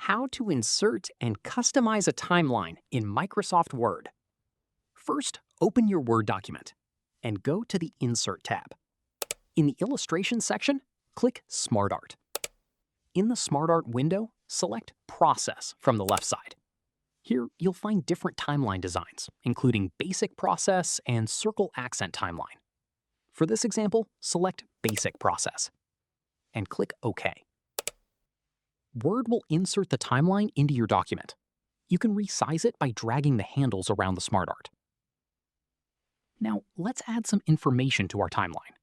how to insert and customize a timeline in Microsoft Word. First, open your Word document and go to the Insert tab. In the Illustration section, click Smart Art. In the Smart Art window, select Process from the left side. Here, you'll find different timeline designs, including Basic Process and Circle Accent Timeline. For this example, select Basic Process and click OK. Word will insert the timeline into your document. You can resize it by dragging the handles around the Smart Art. Now, let's add some information to our timeline.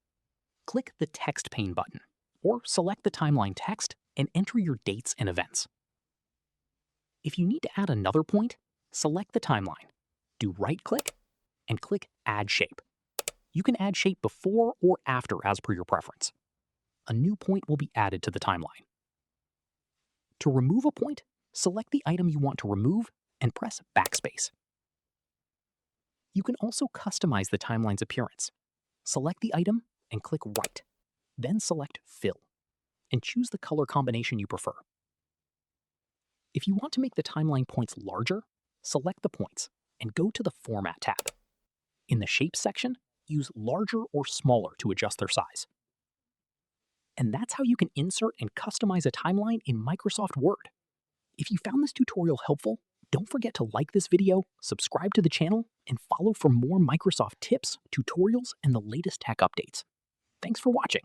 Click the Text pane button, or select the timeline text and enter your dates and events. If you need to add another point, select the timeline, do right-click, and click Add Shape. You can add shape before or after as per your preference. A new point will be added to the timeline. To remove a point, select the item you want to remove and press Backspace. You can also customize the timeline's appearance. Select the item and click Right, then select Fill, and choose the color combination you prefer. If you want to make the timeline points larger, select the points and go to the Format tab. In the Shape section, use larger or smaller to adjust their size. And that's how you can insert and customize a timeline in Microsoft Word. If you found this tutorial helpful, don't forget to like this video, subscribe to the channel, and follow for more Microsoft tips, tutorials, and the latest tech updates. Thanks for watching.